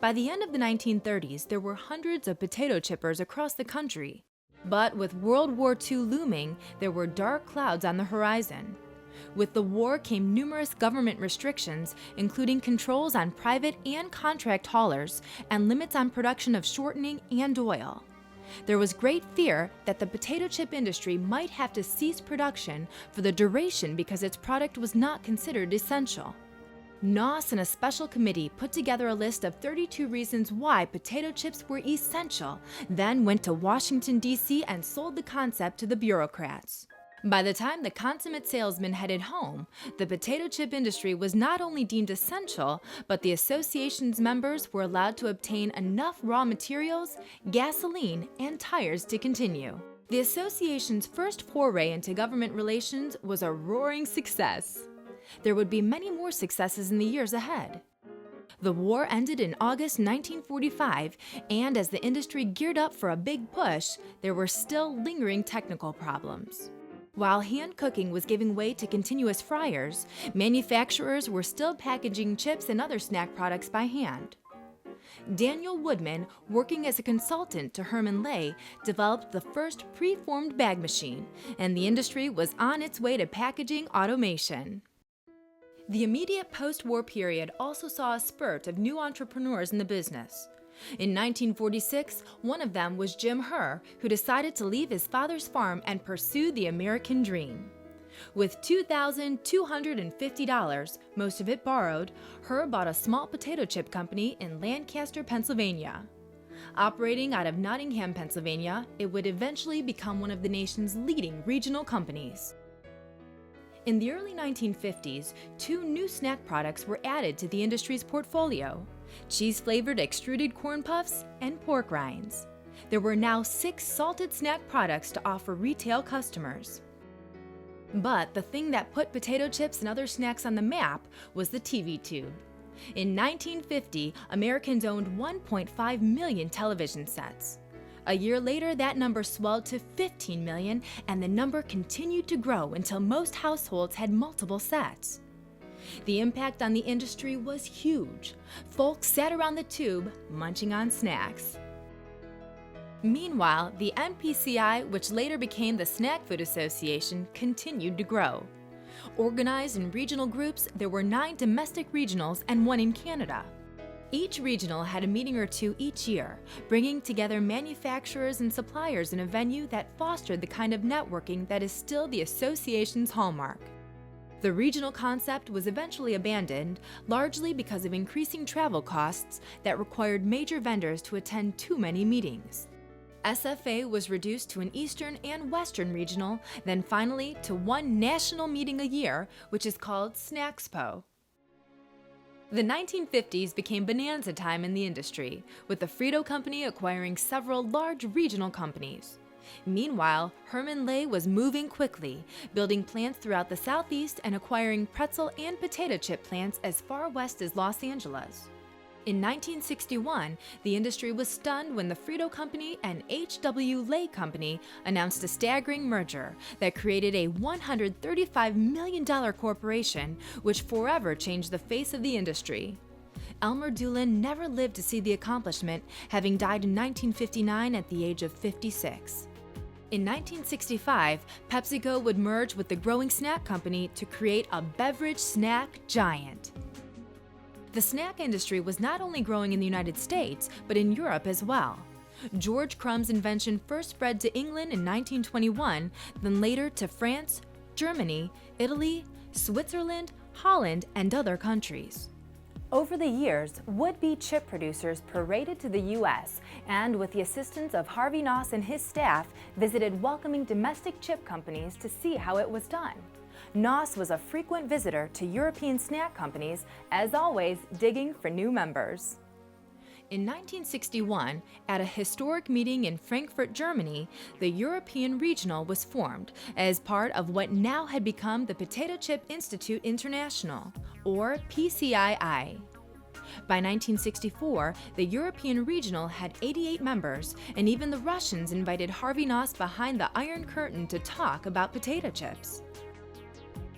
By the end of the 1930s, there were hundreds of potato chippers across the country. But with World War II looming, there were dark clouds on the horizon. With the war came numerous government restrictions, including controls on private and contract haulers and limits on production of shortening and oil. There was great fear that the potato chip industry might have to cease production for the duration because its product was not considered essential. Noss and a special committee put together a list of 32 reasons why potato chips were essential, then went to Washington, D.C. and sold the concept to the bureaucrats. By the time the consummate salesman headed home, the potato chip industry was not only deemed essential, but the association's members were allowed to obtain enough raw materials, gasoline, and tires to continue. The association's first foray into government relations was a roaring success. There would be many more successes in the years ahead. The war ended in August 1945, and as the industry geared up for a big push, there were still lingering technical problems. While hand cooking was giving way to continuous fryers, manufacturers were still packaging chips and other snack products by hand. Daniel Woodman, working as a consultant to Herman Lay, developed the first pre-formed bag machine, and the industry was on its way to packaging automation. The immediate post-war period also saw a spurt of new entrepreneurs in the business. In 1946, one of them was Jim Herr, who decided to leave his father's farm and pursue the American dream. With $2,250, most of it borrowed, Herr bought a small potato chip company in Lancaster, Pennsylvania. Operating out of Nottingham, Pennsylvania, it would eventually become one of the nation's leading regional companies. In the early 1950s, two new snack products were added to the industry's portfolio: cheese-flavored extruded corn puffs and pork rinds. There were now 6 salted snack products to offer retail customers. But the thing that put potato chips and other snacks on the map was the TV tube. In 1950, Americans owned 1.5 million television sets. A year later, that number swelled to 15 million, and the number continued to grow until most households had multiple sets. The impact on the industry was huge. Folks sat around the tube, munching on snacks. Meanwhile, the NPCI, which later became the Snack Food Association, continued to grow. Organized in regional groups, there were 9 domestic regionals and 1 in Canada. Each regional had a meeting or 2 each year, bringing together manufacturers and suppliers in a venue that fostered the kind of networking that is still the association's hallmark. The regional concept was eventually abandoned, largely because of increasing travel costs that required major vendors to attend too many meetings. SFA was reduced to an Eastern and Western regional, then finally to 1 national meeting a year, which is called Snaxpo. The 1950s became bonanza time in the industry, with the Frito Company acquiring several large regional companies. Meanwhile, Herman Lay was moving quickly, building plants throughout the Southeast and acquiring pretzel and potato chip plants as far west as Los Angeles. In 1961, the industry was stunned when the Frito Company and H.W. Lay Company announced a staggering merger that created a $135 million corporation, which forever changed the face of the industry. Elmer Doolin never lived to see the accomplishment, having died in 1959 at the age of 56. In 1965, PepsiCo would merge with the growing snack company to create a beverage snack giant. The snack industry was not only growing in the United States, but in Europe as well. George Crumb's invention first spread to England in 1921, then later to France, Germany, Italy, Switzerland, Holland, and other countries. Over the years, would-be chip producers paraded to the U.S. and, with the assistance of Harvey Noss and his staff, visited welcoming domestic chip companies to see how it was done. Noss was a frequent visitor to European snack companies, as always digging for new members. In 1961, at a historic meeting in Frankfurt, Germany, the European Regional was formed as part of what now had become the Potato Chip Institute International, or PCII. By 1964, the European Regional had 88 members, and even the Russians invited Harvey Noss behind the Iron Curtain to talk about potato chips.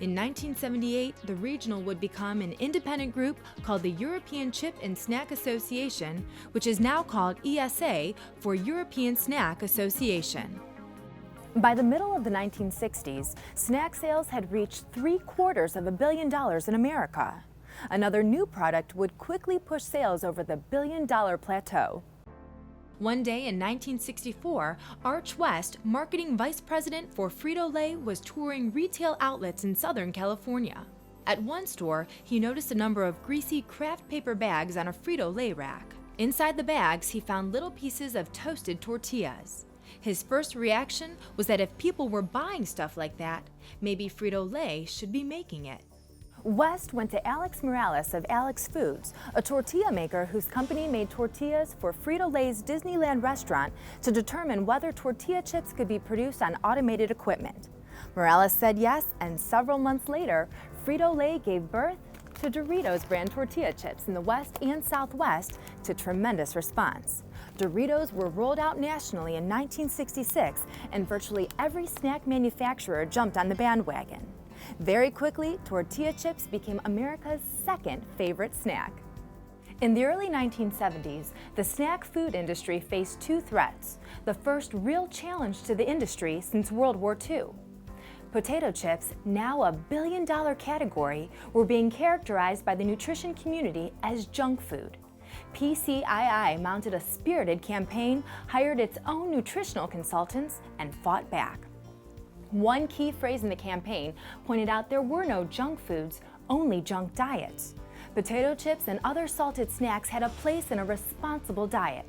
In 1978, the regional would become an independent group called the European Chip and Snack Association, which is now called ESA for European Snack Association. By the middle of the 1960s, snack sales had reached $750 million in America. Another new product would quickly push sales over the billion-dollar plateau. One day in 1964, Arch West, marketing vice president for Frito-Lay, was touring retail outlets in Southern California. At one store, he noticed a number of greasy craft paper bags on a Frito-Lay rack. Inside the bags, he found little pieces of toasted tortillas. His first reaction was that if people were buying stuff like that, maybe Frito-Lay should be making it. West went to Alex Morales of Alex Foods, a tortilla maker whose company made tortillas for Frito-Lay's Disneyland restaurant, to determine whether tortilla chips could be produced on automated equipment. Morales said yes, and several months later, Frito-Lay gave birth to Doritos brand tortilla chips in the West and Southwest, to tremendous response. Doritos were rolled out nationally in 1966, and virtually every snack manufacturer jumped on the bandwagon. Very quickly, tortilla chips became America's second favorite snack. In the early 1970s, the snack food industry faced two threats, the first real challenge to the industry since World War II. Potato chips, now a billion-dollar category, were being characterized by the nutrition community as junk food. PCII mounted a spirited campaign, hired its own nutritional consultants, and fought back. One key phrase in the campaign pointed out there were no junk foods, only junk diets. Potato chips and other salted snacks had a place in a responsible diet.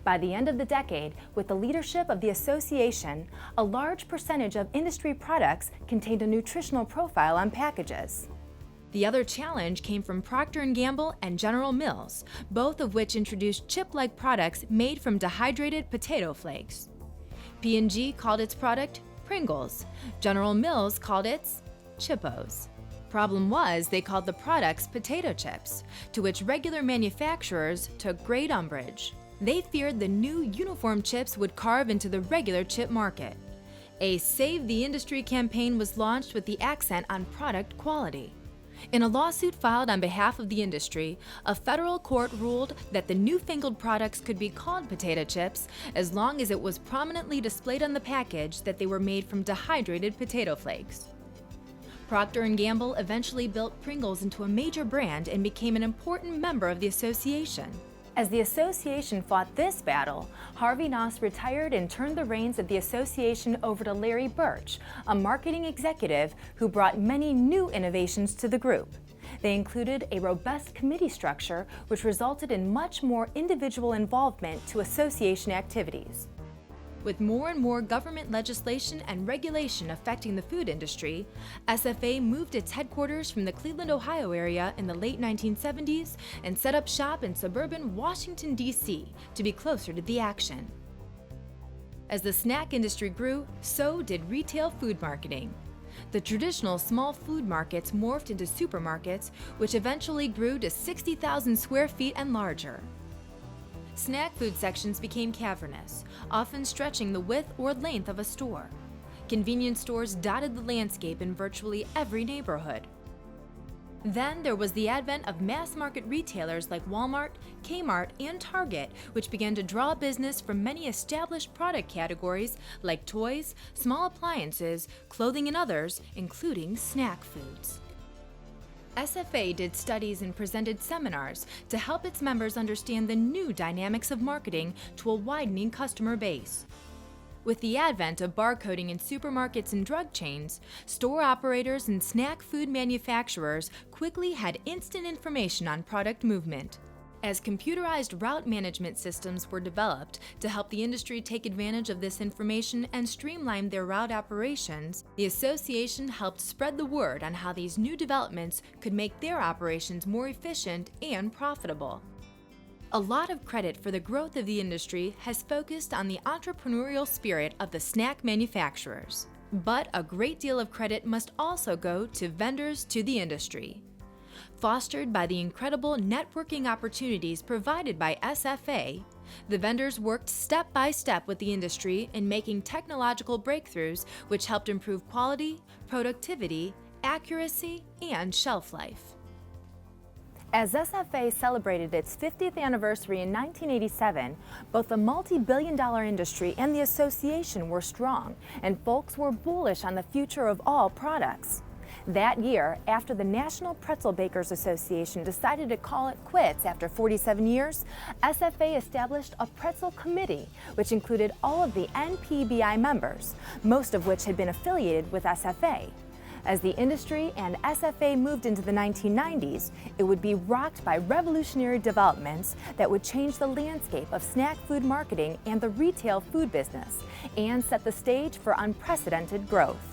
By the end of the decade, with the leadership of the association, a large percentage of industry products contained a nutritional profile on packages. The other challenge came from Procter & Gamble and General Mills, both of which introduced chip-like products made from dehydrated potato flakes. P&G called its product Pringles. General Mills called it Chippos. Problem was, they called the products potato chips, to which regular manufacturers took great umbrage. They feared the new uniform chips would carve into the regular chip market. A Save the Industry campaign was launched with the accent on product quality. In a lawsuit filed on behalf of the industry, a federal court ruled that the newfangled products could be called potato chips as long as it was prominently displayed on the package that they were made from dehydrated potato flakes. Procter & Gamble eventually built Pringles into a major brand and became an important member of the association. As the association fought this battle, Harvey Noss retired and turned the reins of the association over to Larry Birch, a marketing executive who brought many new innovations to the group. They included a robust committee structure, which resulted in much more individual involvement to association activities. With more and more government legislation and regulation affecting the food industry, SFA moved its headquarters from the Cleveland, Ohio area in the late 1970s and set up shop in suburban Washington, D.C. to be closer to the action. As the snack industry grew, so did retail food marketing. The traditional small food markets morphed into supermarkets, which eventually grew to 60,000 square feet and larger. Snack food sections became cavernous, often stretching the width or length of a store. Convenience stores dotted the landscape in virtually every neighborhood. Then there was the advent of mass-market retailers like Walmart, Kmart, and Target, which began to draw business from many established product categories like toys, small appliances, clothing, and others, including snack foods. SFA did studies and presented seminars to help its members understand the new dynamics of marketing to a widening customer base. With the advent of barcoding in supermarkets and drug chains, store operators and snack food manufacturers quickly had instant information on product movement. As computerized route management systems were developed to help the industry take advantage of this information and streamline their route operations, the association helped spread the word on how these new developments could make their operations more efficient and profitable. A lot of credit for the growth of the industry has focused on the entrepreneurial spirit of the snack manufacturers. But a great deal of credit must also go to vendors to the industry. Fostered by the incredible networking opportunities provided by SFA, the vendors worked step by step with the industry in making technological breakthroughs which helped improve quality, productivity, accuracy, and shelf life. As SFA celebrated its 50th anniversary in 1987, both the multi-billion-dollar industry and the association were strong, and folks were bullish on the future of all products. That year, after the National Pretzel Bakers Association decided to call it quits after 47 years, SFA established a pretzel committee, which included all of the NPBI members, most of which had been affiliated with SFA. As the industry and SFA moved into the 1990s, it would be rocked by revolutionary developments that would change the landscape of snack food marketing and the retail food business, and set the stage for unprecedented growth.